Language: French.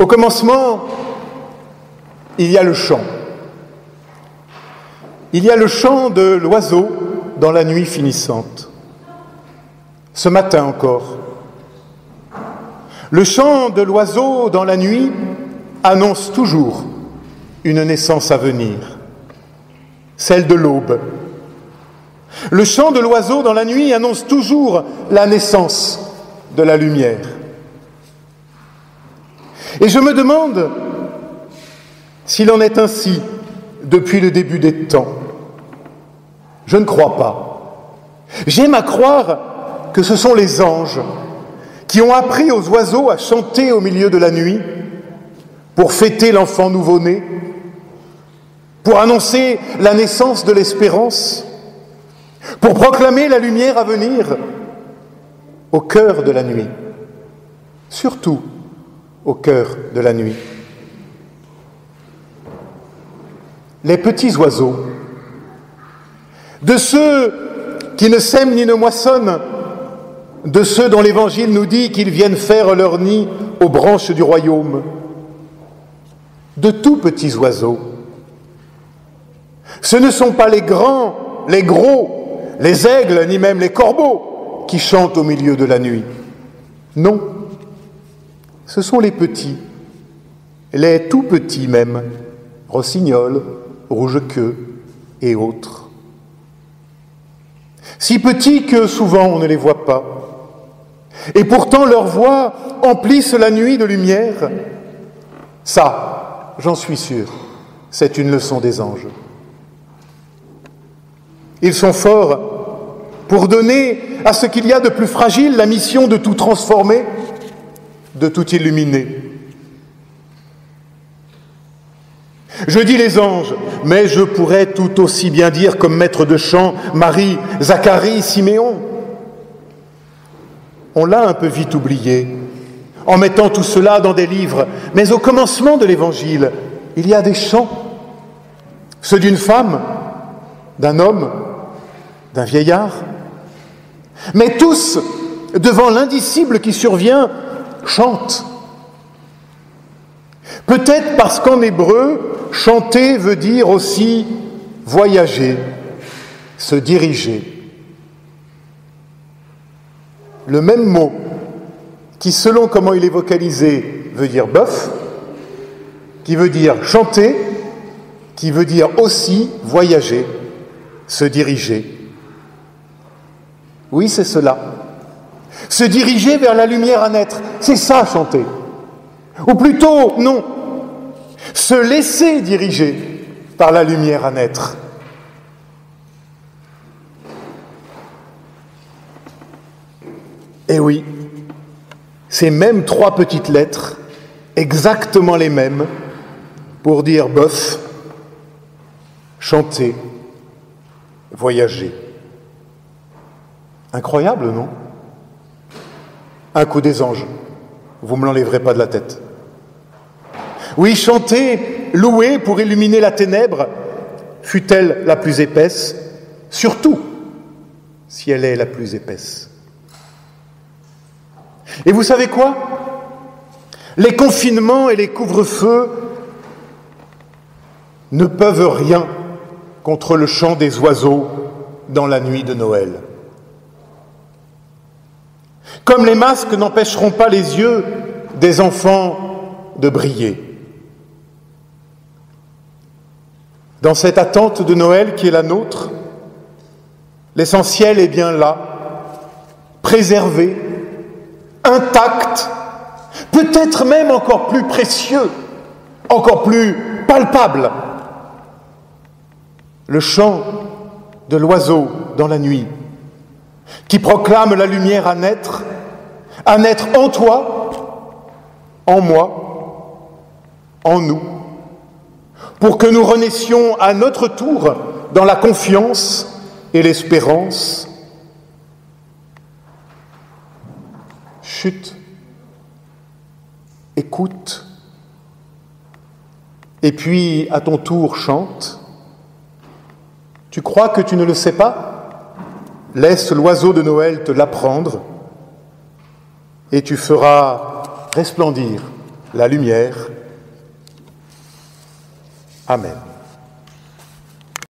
Au commencement, il y a le chant. Il y a le chant de l'oiseau dans la nuit finissante. Ce matin encore. Le chant de l'oiseau dans la nuit annonce toujours une naissance à venir, celle de l'aube. Le chant de l'oiseau dans la nuit annonce toujours la naissance de la lumière. Et je me demande s'il en est ainsi depuis le début des temps. Je ne crois pas. J'aime à croire que ce sont les anges qui ont appris aux oiseaux à chanter au milieu de la nuit pour fêter l'enfant nouveau-né, pour annoncer la naissance de l'espérance, pour proclamer la lumière à venir au cœur de la nuit, surtout au cœur de la nuit. Les petits oiseaux, de ceux qui ne sèment ni ne moissonnent, de ceux dont l'Évangile nous dit qu'ils viennent faire leur nid aux branches du royaume, de tout petits oiseaux. Ce ne sont pas les grands, les gros, les aigles, ni même les corbeaux qui chantent au milieu de la nuit. Non, ce sont les petits, les tout petits même, rossignols, rouge-queue et autres. Si petits que souvent on ne les voit pas, et pourtant leurs voix emplissent la nuit de lumière. Ça, j'en suis sûr, c'est une leçon des anges. Ils sont forts pour donner à ce qu'il y a de plus fragile la mission de tout transformer, de tout illuminer. Je dis les anges, mais je pourrais tout aussi bien dire comme maître de chant Marie, Zacharie, Siméon. On l'a un peu vite oublié, en mettant tout cela dans des livres. Mais au commencement de l'Évangile, il y a des chants, ceux d'une femme, d'un homme, d'un vieillard. Mais tous, devant l'indicible qui survient, chantent. Peut-être parce qu'en hébreu, chanter veut dire aussi voyager, se diriger. Le même mot qui, selon comment il est vocalisé, veut dire bœuf, qui veut dire chanter, qui veut dire aussi voyager, se diriger. Oui, c'est cela. Se diriger vers la lumière à naître, c'est ça chanter. Ou plutôt, non, se laisser diriger par la lumière à naître. Et oui, ces mêmes 3 petites lettres, exactement les mêmes, pour dire bœuf, chanter, voyager. Incroyable, non? Un coup des anges, vous ne me l'enlèverez pas de la tête. Oui, chanter, louer pour illuminer la ténèbre, fût-elle la plus épaisse, surtout si elle est la plus épaisse. Et vous savez quoi? Les confinements et les couvre-feux ne peuvent rien contre le chant des oiseaux dans la nuit de Noël. Comme les masques n'empêcheront pas les yeux des enfants de briller. Dans cette attente de Noël qui est la nôtre, l'essentiel est bien là, préservé, intact, peut-être même encore plus précieux, encore plus palpable. Le chant de l'oiseau dans la nuit, qui proclame la lumière à naître en toi, en moi, en nous, pour que nous renaissions à notre tour dans la confiance et l'espérance. Chut, écoute, et puis à ton tour chante. Tu crois que tu ne le sais pas? Laisse l'oiseau de Noël te l'apprendre et tu feras resplendir la lumière. Amen.